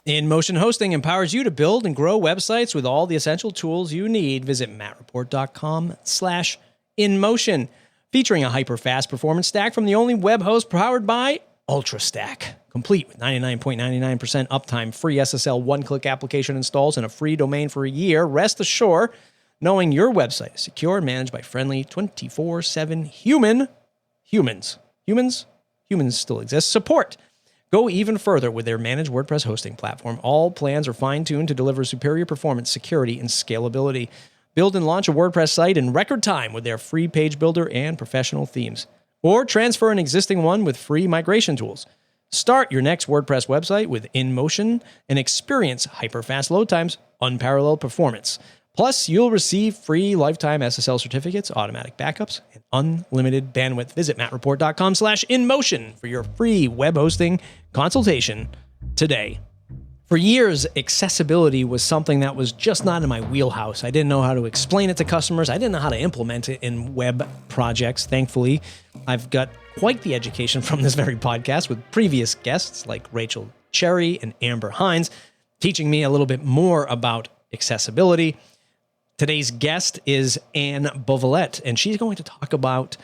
InMotion Hosting empowers you to build and grow websites with all the essential tools you need. Visit mattreport.com/InMotion, featuring a hyper-fast performance stack from the only web host powered by UltraStack. Complete with 99.99% uptime, free SSL one-click application installs, and a free domain for a year. Rest assured, knowing your website is secure and managed by friendly 24/7 humans still exist, support. Go even further with their managed WordPress hosting platform. All plans are fine-tuned to deliver superior performance, security, and scalability. Build and launch a WordPress site in record time with their free page builder and professional themes. Or transfer an existing one with free migration tools. Start your next WordPress website with InMotion and experience hyper-fast load times, unparalleled performance. Plus, you'll receive free lifetime SSL certificates, automatic backups, and unlimited bandwidth. Visit mattreport.com/InMotion for your free web hosting consultation today. For years, accessibility was something that was just not in my wheelhouse. I didn't know how to explain it to customers. I didn't know how to implement it in web projects. Thankfully, I've got quite the education from this very podcast with previous guests like Rachel Cherry and Amber Hines, teaching me a little bit more about accessibility. Today's guest is Anne Bovelett, and she's going to talk about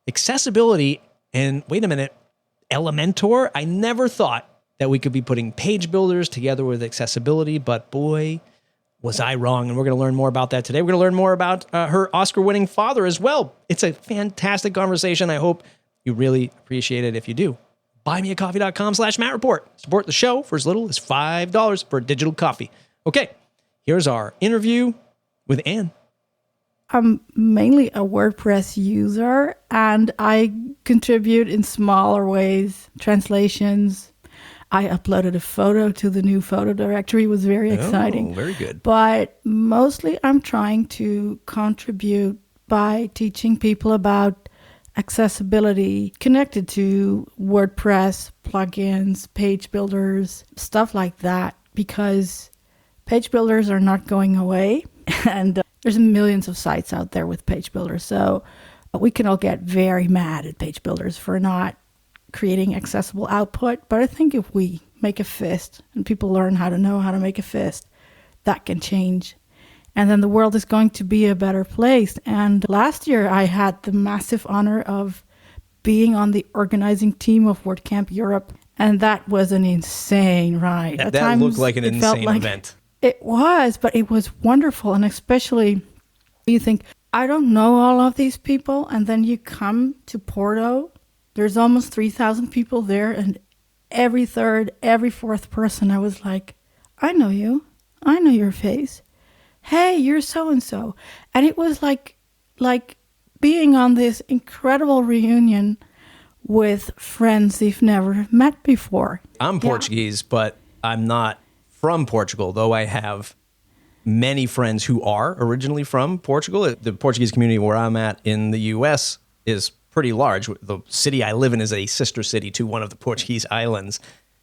accessibility and, wait a minute, Elementor? I never thought that we could be putting page builders together with accessibility, but boy, was I wrong. And we're going to learn more about that today. We're going to learn more about her Oscar-winning father as well. It's a fantastic conversation. I hope you really appreciate it. If you do, buymeacoffee.com/MattReport. Support the show for as little as $5 for a digital coffee. Okay, here's our interview with Anne. I'm mainly a WordPress user, and I contribute in smaller ways, translations. I uploaded a photo to the new photo directory. It was very exciting. Oh, very good. But mostly I'm trying to contribute by teaching people about accessibility connected to WordPress, plugins, page builders, stuff like that, because page builders are not going away. And there's millions of sites out there with page builders. So we can all get very mad at page builders for not creating accessible output. But I think if we make a fist and people learn how to make a fist, that can change. And then the world is going to be a better place. And last year I had the massive honor of being on the organizing team of WordCamp Europe. And that was an insane ride. That looked like an insane event. It was, but it was wonderful. And especially you think, I don't know all of these people. And then you come to Porto, there's almost 3,000 people there. And every third, every fourth person, I was like, I know you. I know your face. Hey, you're so-and-so. And it was like being on this incredible reunion with friends you've never met before. I'm Portuguese, but I'm not from Portugal, though I have many friends who are originally from Portugal. The Portuguese community where I'm at in the U.S. is pretty large. The city I live in is a sister city to one of the Portuguese islands.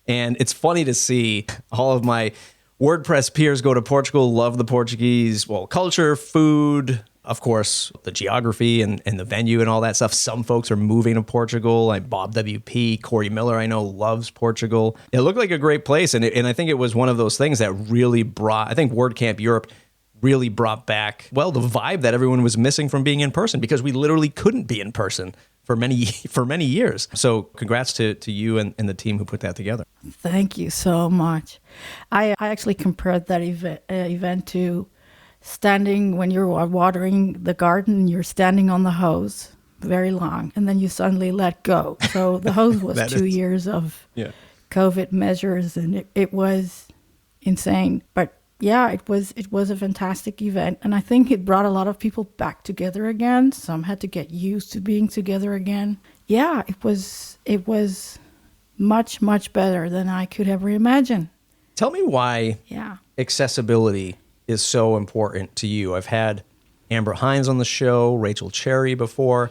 And it's funny to see all of my WordPress peers go to Portugal, love the Portuguese, culture, food, of course, the geography and the venue and all that stuff. Some folks are moving to Portugal, like Bob WP, Corey Miller, I know, loves Portugal. It looked like a great place. And I think it was one of those things that really brought, I think WordCamp Europe really brought back, the vibe that everyone was missing from being in person, because we literally couldn't be in person for many years. So congrats to you and the team who put that together. Thank you so much. I actually compared that event to standing when you're watering the garden, you're standing on the hose very long, and then you suddenly let go. So the hose was 2 years of COVID measures, and it was insane. But yeah, it was a fantastic event, and I think it brought a lot of people back together again. Some had to get used to being together again. Yeah, it was much, much better than I could ever imagine. Tell me why accessibility is so important to you. I've had Amber Hines on the show, Rachel Cherry before,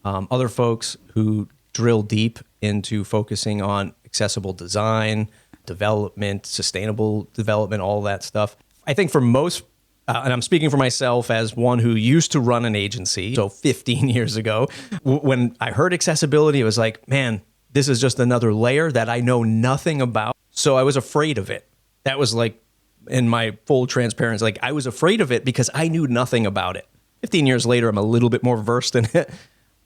other folks who drill deep into focusing on accessible design, development, sustainable development, all that stuff. I think for most, and I'm speaking for myself as one who used to run an agency, so 15 years ago, when I heard accessibility, it was like, man, this is just another layer that I know nothing about. So I was afraid of it. That was like, in my full transparency, like I was afraid of it because I knew nothing about it. 15 years later, I'm a little bit more versed in it.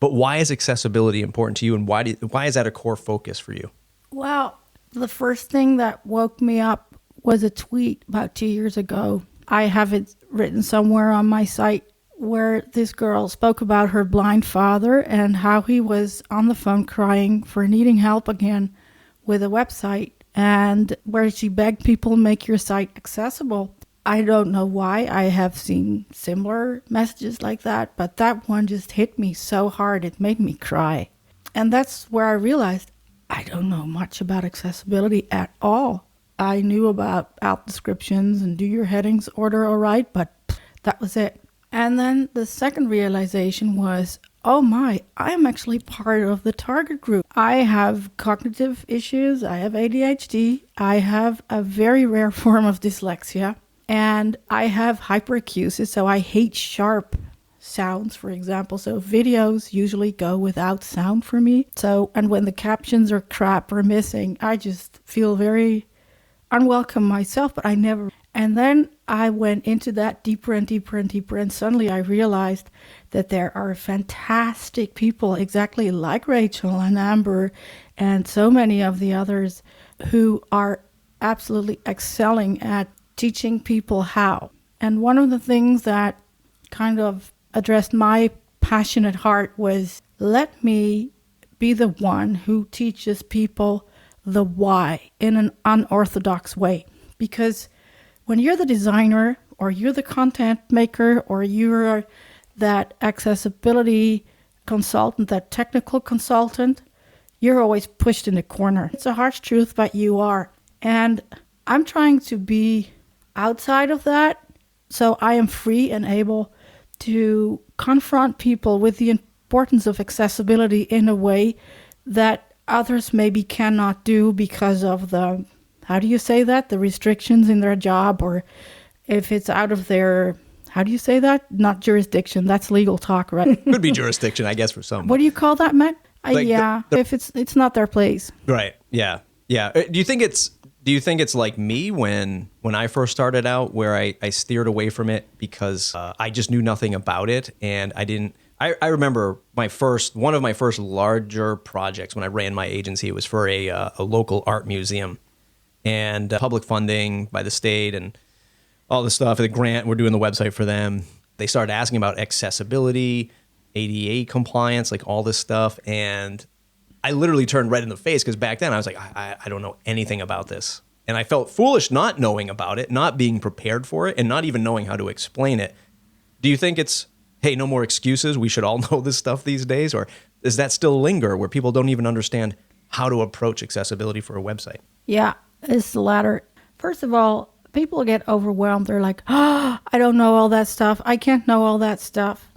But why is accessibility important to you, and why is that a core focus for you? Well, the first thing that woke me up was a tweet about 2 years ago. I have it written somewhere on my site where this girl spoke about her blind father and how he was on the phone crying for needing help again with a website, and where she begged people make your site accessible. I don't know why. I have seen similar messages like that, but that one just hit me so hard it made me cry. And that's where I realized I don't know much about accessibility at all. I knew about alt descriptions and do your headings order all right, but that was it. And then the second realization was, oh my, I am actually part of the target group. I have cognitive issues, I have ADHD, I have a very rare form of dyslexia, and I have hyperacusis, so I hate sharp sounds, for example. So videos usually go without sound for me. So, and when the captions are crap or missing, I just feel very unwelcome myself, but I never. And then I went into that deeper and deeper and deeper, and suddenly I realized that there are fantastic people exactly like Rachel and Amber and so many of the others who are absolutely excelling at teaching people how. And one of the things that kind of addressed my passionate heart was, let me be the one who teaches people the why in an unorthodox way. Because when you're the designer, or you're the content maker, or you're that accessibility consultant, that technical consultant, you're always pushed in the corner. It's a harsh truth, but you are. And I'm trying to be outside of that, so I am free and able to confront people with the importance of accessibility in a way that others maybe cannot do because of the, how do you say that? The restrictions in their job, or if it's out of their, how do you say that? Not jurisdiction. That's legal talk, right? Could be jurisdiction, I guess, for some. What do you call that, Matt? Like yeah, if it's not their place. Right. Yeah. Yeah. Do you think it's like me when I first started out, where I steered away from it because I just knew nothing about it, and I remember one of my first larger projects when I ran my agency. It was for a local art museum, and public funding by the state and all this stuff. The grant, we're doing the website for them. They started asking about accessibility, ADA compliance, like all this stuff. And I literally turned red in the face because back then I was like, I don't know anything about this. And I felt foolish not knowing about it, not being prepared for it, and not even knowing how to explain it. Do you think it's, hey, no more excuses, we should all know this stuff these days? Or does that still linger where people don't even understand how to approach accessibility for a website? Yeah, it's the latter. First of all, people get overwhelmed. They're like, oh, I don't know all that stuff. I can't know all that stuff.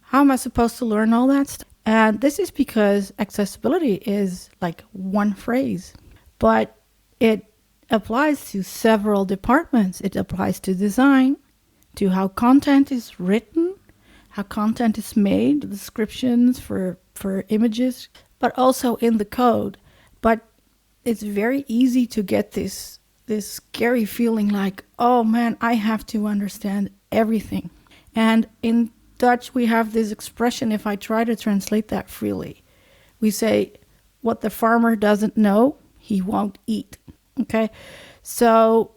How am I supposed to learn all that stuff? And this is because accessibility is like one phrase, but it applies to several departments. It applies to design, to how content is written, how content is made, descriptions for images, but also in the code. But it's very easy to get this scary feeling like, oh man, I have to understand everything. And in Dutch, we have this expression, if I try to translate that freely, we say, what the farmer doesn't know, he won't eat. Okay? So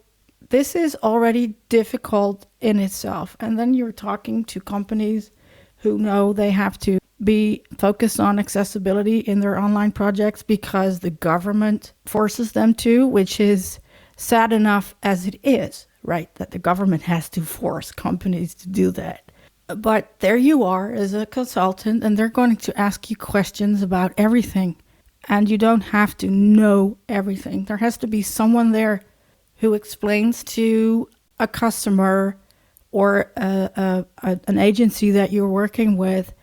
this is already difficult in itself. And then you're talking to companies who know they have to be focused on accessibility in their online projects because the government forces them to, which is sad enough as it is, right? That the government has to force companies to do that. But there you are as a consultant, and they're going to ask you questions about everything. And you don't have to know everything. There has to be someone there who explains to a customer or an agency that you're working with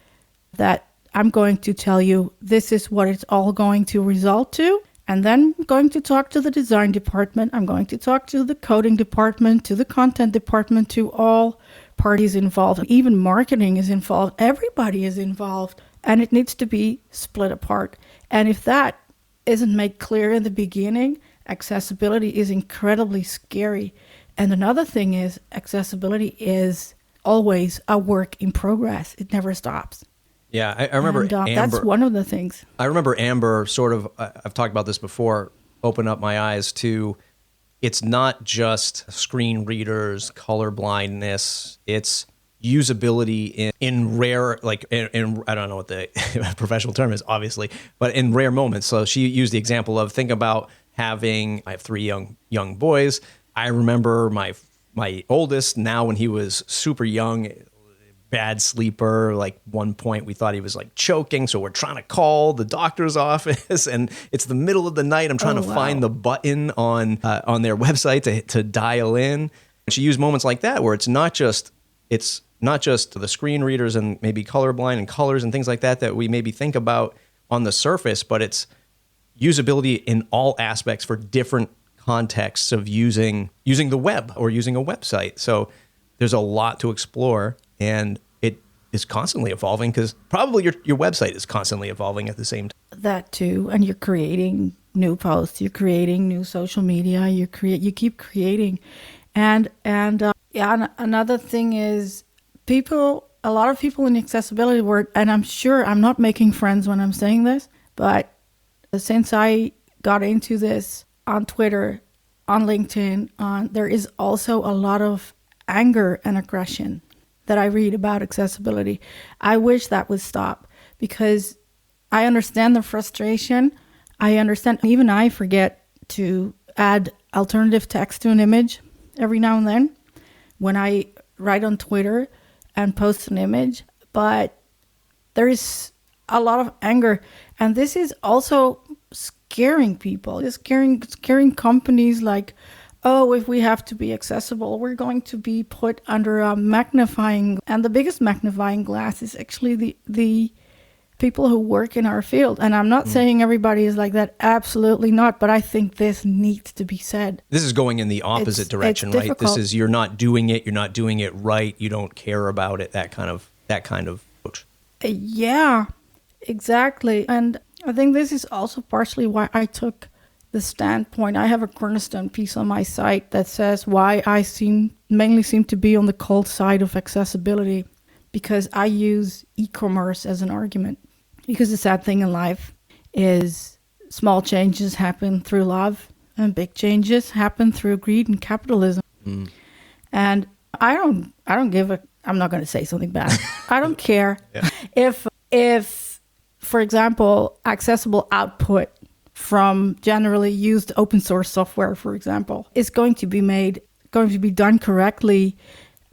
that I'm going to tell you this is what it's all going to result to. And then I'm going to talk to the design department. I'm going to talk to the coding department, to the content department, to all parties involved. Even marketing is involved. Everybody is involved. And it needs to be split apart. And if that isn't made clear in the beginning, accessibility is incredibly scary. And another thing is accessibility is always a work in progress. It never stops. Yeah, I remember And Amber. that's one of the things. I remember Amber sort of, I've talked about this before, opened up my eyes to, it's not just screen readers, color blindness, it's usability in rare, like in I don't know what the professional term is, obviously, but in rare moments. So she used the example of, think about I have 3 young boys. I remember my oldest now when he was super young, bad sleeper. Like one point we thought he was like choking, so we're trying to call the doctor's office, and it's the middle of the night. I'm trying to find the button on their website to dial in. She used moments like that where it's not just the screen readers and maybe colorblind and colors and things like that we maybe think about on the surface, but it's usability in all aspects for different contexts of using the web or using a website. So there's a lot to explore, and it is constantly evolving, because probably your website is constantly evolving at the same time. That too, and you're creating new posts, you're creating new social media, you keep creating, and another thing is a lot of people in the accessibility world, and I'm sure I'm not making friends when I'm saying this, but since I got into this on Twitter, on LinkedIn, there is also a lot of anger and aggression that I read about accessibility. I wish that would stop, because I understand the frustration. I understand, even I forget to add alternative text to an image every now and then when I write on Twitter and post an image, but there is a lot of anger, and this is also scaring people. It's scaring companies, like, oh, if we have to be accessible, we're going to be put under a magnifying, and the biggest magnifying glass is actually the people who work in our field. And I'm not saying everybody is like that, absolutely not, but I think this needs to be said. This is going in the opposite direction, right? Difficult. This is, you're not doing it right, you don't care about it, that kind of approach. Yeah, exactly. And I think this is also partially why I took the standpoint. I have a cornerstone piece on my site that says why I mainly seem to be on the cold side of accessibility, because I use e-commerce as an argument. Because the sad thing in life is small changes happen through love, and big changes happen through greed and capitalism. And I don't give a, I'm not going to say something bad. I don't care if, for example, accessible output from generally used open source software, for example, is going to be done correctly,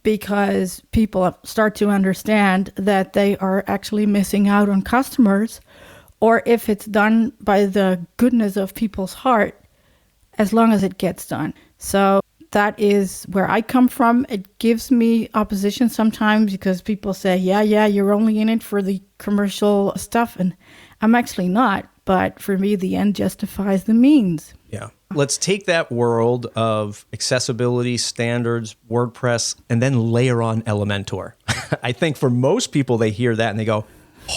because people start to understand that they are actually missing out on customers, or if it's done by the goodness of people's heart, as long as it gets done. So that is where I come from. It gives me opposition sometimes, because people say, yeah, you're only in it for the commercial stuff. And I'm actually not. But for me, the end justifies the means. Yeah. Let's take that world of accessibility standards, WordPress, and then layer on Elementor. I think for most people, they hear that and they go,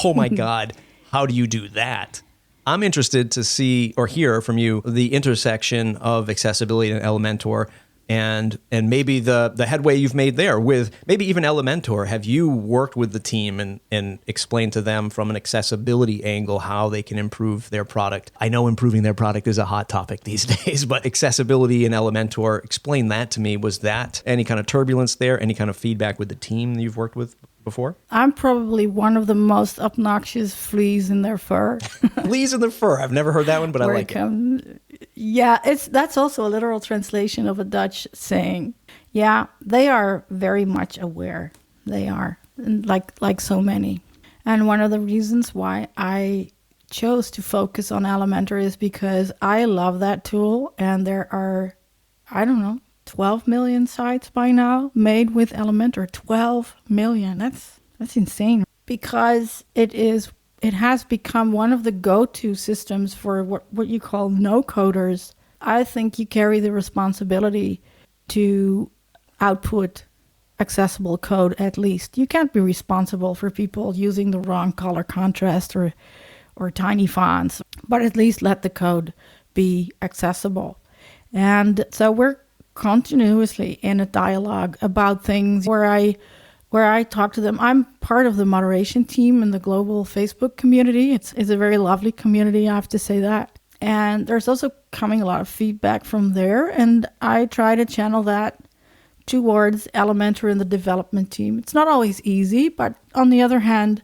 oh my God, how do you do that? I'm interested to see or hear from you the intersection of accessibility and Elementor, and maybe the headway you've made there with maybe even Elementor. Have you worked with the team and explained to them from an accessibility angle how they can improve their product? I know improving their product is a hot topic these days, but accessibility in Elementor, explain that to me. Was that any kind of turbulence there? Any kind of feedback with the team that you've worked with before? I'm probably one of the most obnoxious fleas in their fur. Fleas in their fur. I've never heard that one, but I like it. Yeah, that's also a literal translation of a Dutch saying. Yeah, they are very much aware. They are, like so many. And one of the reasons why I chose to focus on Elementor is because I love that tool, and there are, 12 million sites by now made with Elementor. 12 million. That's insane, because it has become one of the go-to systems for what you call no-coders. I think you carry the responsibility to output accessible code, at least. You can't be responsible for people using the wrong color contrast or tiny fonts, but at least let the code be accessible. And so we're continuously in a dialogue about things where I talk to them. I'm part of the moderation team in the global Facebook community. It's a very lovely community, I have to say that. And there's also coming a lot of feedback from there. And I try to channel that towards Elementor and the development team. It's not always easy, but on the other hand,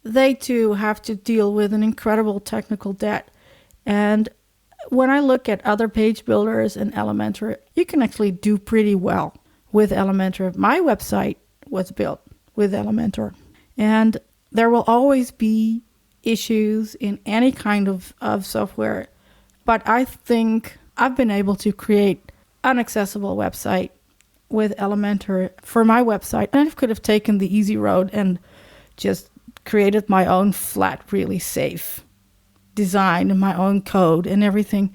they too have to deal with an incredible technical debt. And when I look at other page builders and Elementor, you can actually do pretty well with Elementor. My website was built with Elementor. And there will always be issues in any kind of software. But I think I've been able to create an accessible website with Elementor for my website. And I could have taken the easy road and just created my own flat, really safe design and my own code and everything.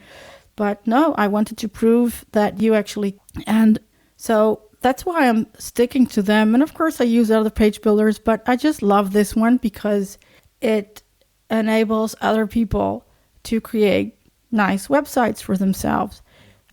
But no, I wanted to prove that you actually, and so that's why I'm sticking to them. And of course I use other page builders, but I just love this one because it enables other people to create nice websites for themselves.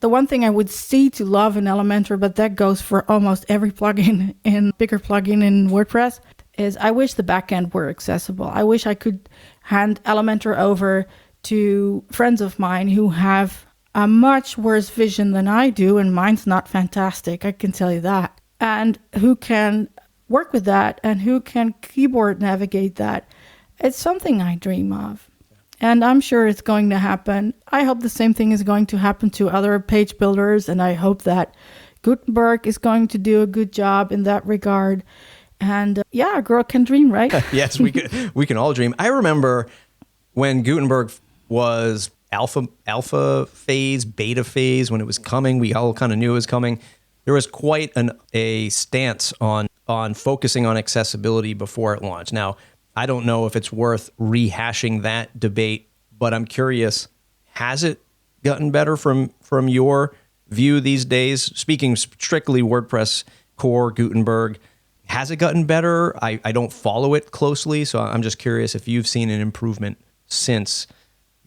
The one thing I would see to love in Elementor, but that goes for almost every plugin and bigger plugin in WordPress, is I wish the backend were accessible. I wish I could hand Elementor over to friends of mine who have a much worse vision than I do, and mine's not fantastic, I can tell you that, and who can work with that and who can keyboard navigate that. It's something I dream of. And I'm sure it's going to happen. I hope the same thing is going to happen to other page builders, and I hope that Gutenberg is going to do a good job in that regard. And yeah, a girl can dream, right? Yes, we can all dream. I remember when Gutenberg was alpha phase, beta phase, when it was coming, we all kind of knew it was coming. There was quite a stance on focusing on accessibility before it launched. Now, I don't know if it's worth rehashing that debate, but I'm curious, has it gotten better from your view these days? Speaking strictly WordPress core, Gutenberg, has it gotten better? I don't follow it closely, so I'm just curious if you've seen an improvement since,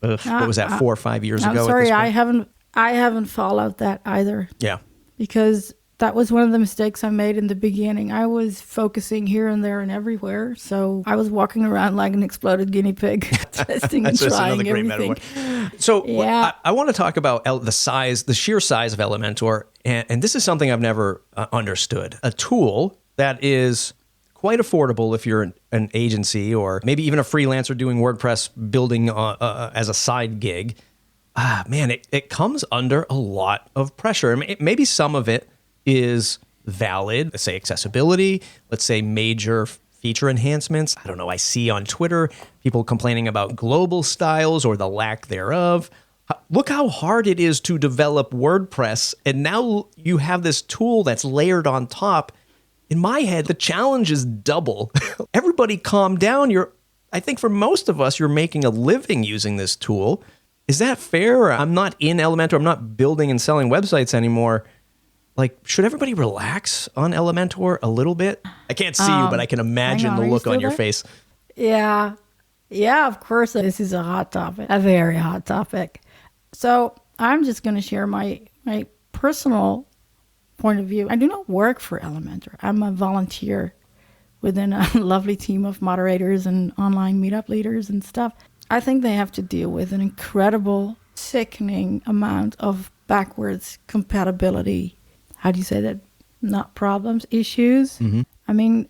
what was that, 4 or 5 years ago? I'm sorry, I haven't followed that either. Yeah. Because that was one of the mistakes I made in the beginning. I was focusing here and there and everywhere. So I was walking around like an exploded guinea pig, testing and trying everything. So yeah. I want to talk about the sheer size of Elementor. And this is something I've never understood. A tool that is quite affordable if you're an agency or maybe even a freelancer doing WordPress building as a side gig. Man, it comes under a lot of pressure. I mean, maybe some of it is valid. Let's say accessibility. Let's say major feature enhancements. I don't know. I see on Twitter people complaining about global styles or the lack thereof. Look how hard it is to develop WordPress. And now you have this tool that's layered on top. In my head, the challenge is double. Everybody calm down. I think for most of us, you're making a living using this tool. Is that fair? I'm not in Elementor. I'm not building and selling websites anymore. Like, should everybody relax on Elementor a little bit? I can't see you, but I can imagine the look on your face. Yeah. Yeah, of course. This is a hot topic, a very hot topic. So I'm just going to share my personal point of view. I do not work for Elementor. I'm a volunteer within a lovely team of moderators and online meetup leaders and stuff. I think they have to deal with an incredible, sickening amount of backwards compatibility. How do you say that? Not problems, issues. Mm-hmm. I mean,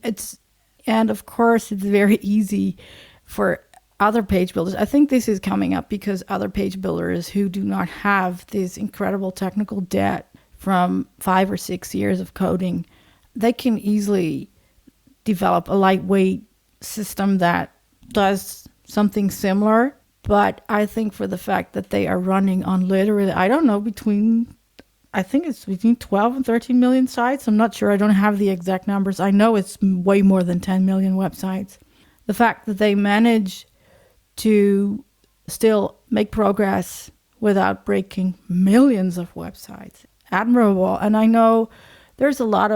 and of course, it's very easy for other page builders. I think this is coming up because other page builders who do not have this incredible technical debt from 5 or 6 years of coding, they can easily develop a lightweight system that does something similar. But I think for the fact that they are running on literally, I don't know, I think it's between 12 and 13 million sites. I'm not sure. I don't have the exact numbers. I know it's way more than 10 million websites. The fact that they manage to still make progress without breaking millions of websites, admirable. And I know there's a lot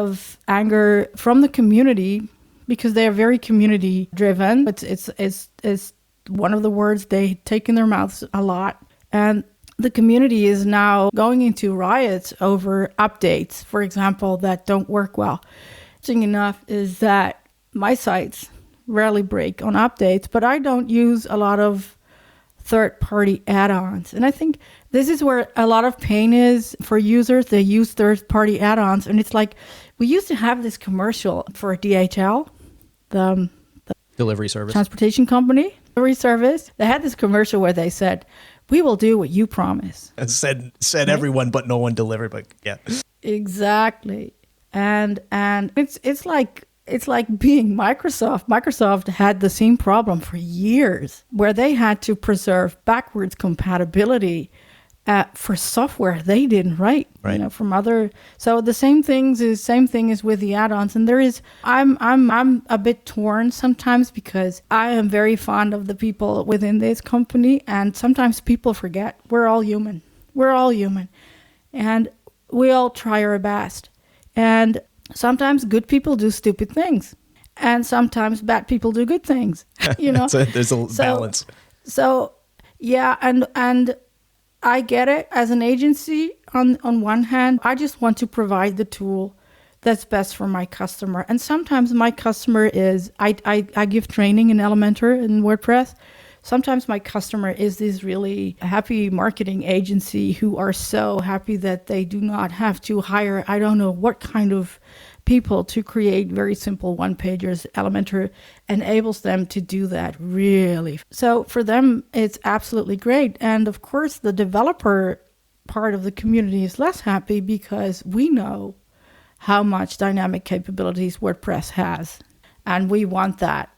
anger from the community because they are very community driven. It's one of the words they take in their mouths a lot. And the community is now going into riots over updates, for example, that don't work well. Interesting enough is that my sites rarely break on updates, but I don't use a lot of third-party add-ons. And I think this is where a lot of pain is for users. They use third-party add-ons, and it's like we used to have this commercial for DHL, the delivery service, transportation company, delivery service. They had this commercial where they said, "We will do what you promise." And said right? Everyone, but no one delivered. But yeah, exactly. And it's like being Microsoft. Microsoft had the same problem for years where they had to preserve backwards compatibility for software they didn't write, right. From other. So the same thing is with the add-ons. And I'm a bit torn sometimes because I am very fond of the people within this company, and sometimes people forget we're all human. We're all human, and we all try our best. And sometimes good people do stupid things, and sometimes bad people do good things. There's a balance. So yeah, and I get it. As an agency, on one hand, I just want to provide the tool that's best for my customer. And sometimes my customer is I give training in Elementor and WordPress. Sometimes my customer is this really happy marketing agency who are so happy that they do not have to hire, I don't know what kind of people to create very simple one-pagers. Elementor enables them to do that really. So for them, it's absolutely great. And of course, the developer part of the community is less happy because we know how much dynamic capabilities WordPress has. And we want that,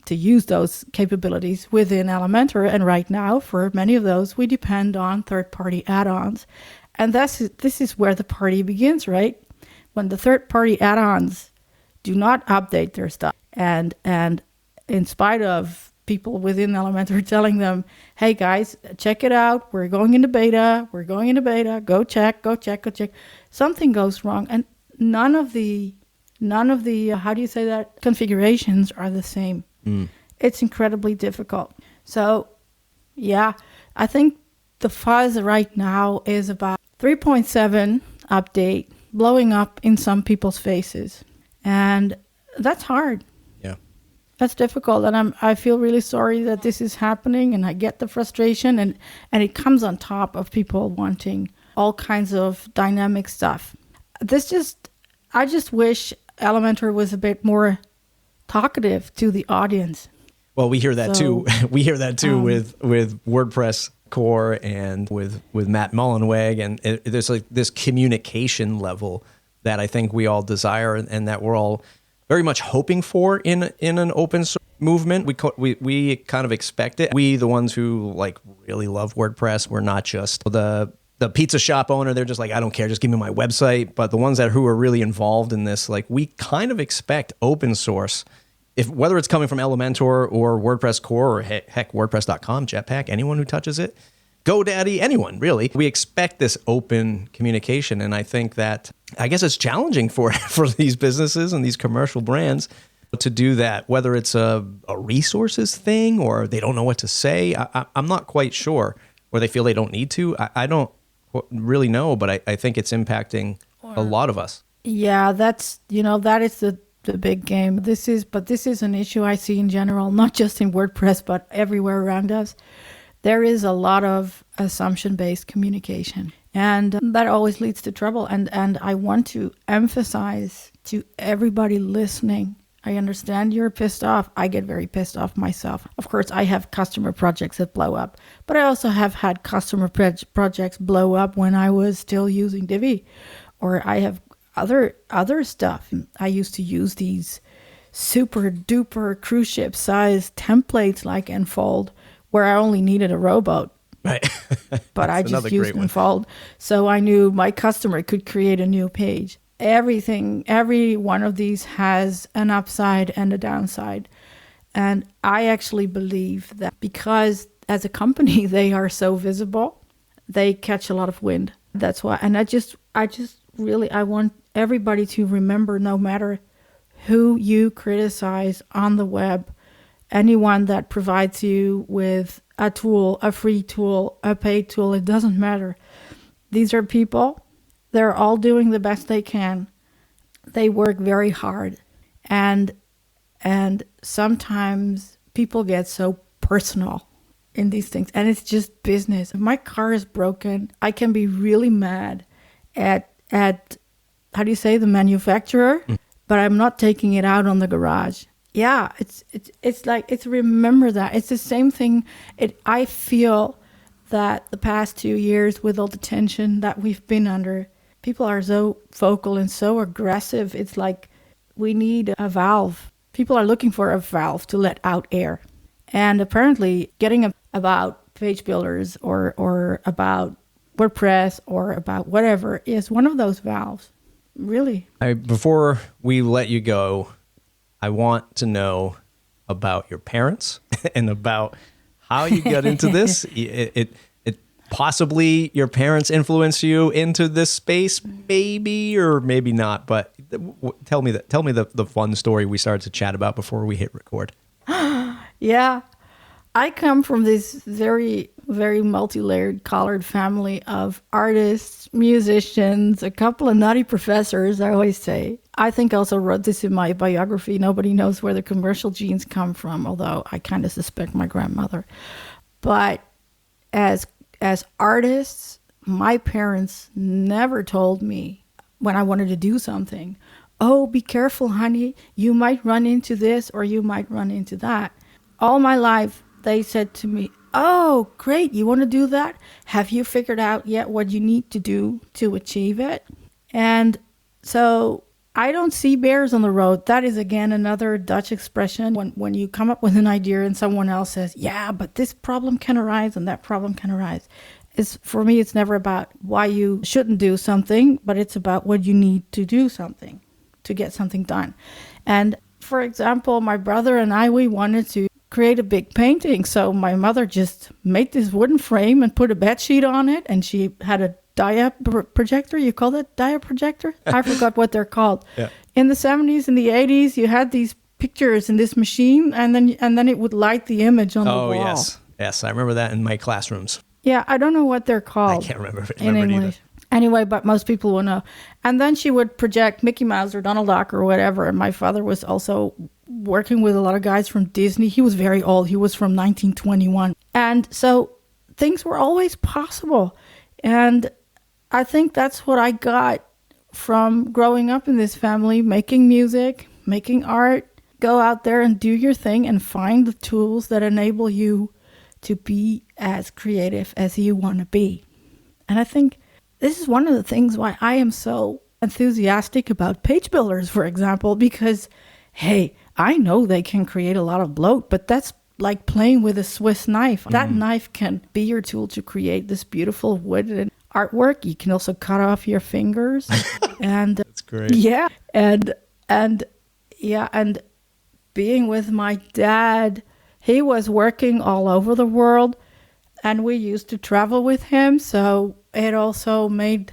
to use those capabilities within Elementor. And right now, for many of those, we depend on third-party add-ons. And this is where the party begins, right? When the third-party add-ons do not update their stuff, and in spite of people within Elementor telling them, hey guys, check it out, we're going into beta, go check, something goes wrong. And none of the how do you say that, configurations are the same. It's incredibly difficult. So yeah, I think the fuzz right now is about 3.7 update blowing up in some people's faces. And that's hard. Yeah. That's difficult. And I feel really sorry that this is happening, and I get the frustration, and it comes on top of people wanting all kinds of dynamic stuff. I just wish Elementor was a bit more talkative to the audience. Well, we hear that too. We hear that too with WordPress core and with Matt Mullenweg, and there's like this communication level that I think we all desire, and that we're all very much hoping for in an open source movement. We kind of expect it. We, the ones who like really love WordPress, we're not just the pizza shop owner. They're just like, I don't care, just give me my website. But the ones who are really involved in this, like, we kind of expect open source, whether it's coming from Elementor or WordPress core or heck WordPress.com, Jetpack, anyone who touches it, GoDaddy, anyone really. We expect this open communication, and I think that it's challenging for these businesses and these commercial brands to do that, whether it's a resources thing or they don't know what to say. I'm not quite sure, or they feel they don't need to. I don't really know, but I think it's impacting a lot of us. Yeah, that is the big game. This is an issue I see in general, not just in WordPress, but everywhere around us. There is a lot of assumption-based communication, and that always leads to trouble. And I want to emphasize to everybody listening, I understand you're pissed off. I get very pissed off myself. Of course, I have customer projects that blow up, but I also have had customer projects blow up when I was still using Divi, or I have other stuff. I used to use these super duper cruise ship size templates like Enfold, where I only needed a rowboat. Right. But I just used Enfold. So I knew my customer could create a new page. Every one of these has an upside and a downside. And I actually believe that because as a company, they are so visible, they catch a lot of wind. That's why. And I just really, I want everybody to remember, no matter who you criticize on the web, anyone that provides you with a tool, a free tool, a paid tool. It doesn't matter. These are people. They're all doing the best they can. They work very hard. And sometimes people get so personal in these things. And it's just business. If my car is broken, I can be really mad at how do you say, the manufacturer? But I'm not taking it out on the garage. Yeah, it's like, it's remember that. It's the same thing. I feel that the past 2 years, with all the tension that we've been under, people are so vocal and so aggressive. It's like we need a valve. People are looking for a valve to let out air. And apparently getting about page builders or about WordPress or about whatever is one of those valves. Really. Before we let you go, I want to know about your parents and about how you got into this. It possibly your parents influenced you into this space, maybe or maybe not. But tell me the fun story we started to chat about before we hit record. Yeah, I come from this very, very multi-layered, collared family of artists, musicians, a couple of nutty professors, I always say. I think I also wrote this in my biography. Nobody knows where the commercial genes come from, although I kind of suspect my grandmother. But as artists, my parents never told me when I wanted to do something, oh, be careful, honey. You might run into this or you might run into that. All my life, they said to me, oh, great, you want to do that? Have you figured out yet what you need to do to achieve it? And so I don't see bears on the road. That is, again, another Dutch expression. When you come up with an idea and someone else says, yeah, but this problem can arise and that problem can arise. For me, it's never about why you shouldn't do something, but it's about what you need to do something to get something done. And for example, my brother and I, we wanted to create a big painting. So my mother just made this wooden frame and put a bed sheet on it. And she had a dia projector. You call that dia projector? I forgot what they're called. Yeah. In the 70s and the 80s, you had these pictures in this machine, and then it would light the image on the wall. Oh, yes. I remember that in my classrooms. Yeah, I don't know what they're called. I can't remember it in English. Either. Anyway, but most people will know. And then she would project Mickey Mouse or Donald Duck or whatever. And my father was also working with a lot of guys from Disney. He was very old. He was from 1921. And so things were always possible. And I think that's what I got from growing up in this family, making music, making art. Go out there and do your thing and find the tools that enable you to be as creative as you want to be. And I think this is one of the things why I am so enthusiastic about page builders, for example, because, hey, I know they can create a lot of bloat, but that's like playing with a Swiss knife. That knife can be your tool to create this beautiful wooden artwork. You can also cut off your fingers. And that's great. Yeah. And being with my dad, he was working all over the world and we used to travel with him. So it also made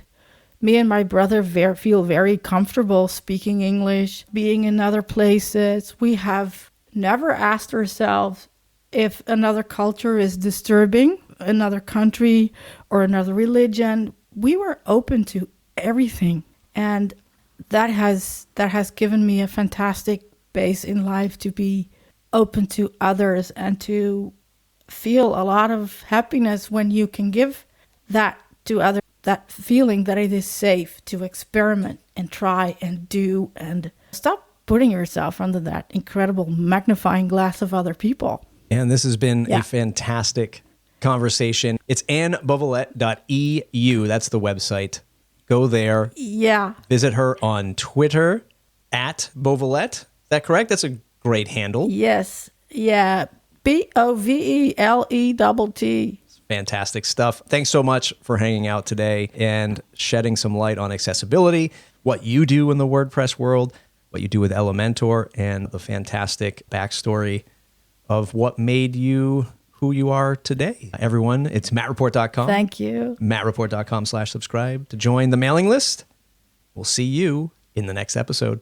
me and my brother feel very comfortable speaking English, being in other places. We have never asked ourselves if another culture is disturbing, another country or another religion. We were open to everything. And that has given me a fantastic base in life to be open to others and to feel a lot of happiness when you can give that to others, that feeling that it is safe to experiment and try and do and stop putting yourself under that incredible magnifying glass of other people. And this has been a fantastic conversation. It's annebovelett.eu. That's the website. Go there. Yeah. Visit her on Twitter @Bovelett. Is that correct? That's a great handle. Yes. Yeah. BOVELETT. Fantastic stuff. Thanks so much for hanging out today and shedding some light on accessibility, what you do in the WordPress world, what you do with Elementor, and the fantastic backstory of what made you who you are today. Everyone, it's mattreport.com. Thank you. mattreport.com/subscribe to join the mailing list. We'll see you in the next episode.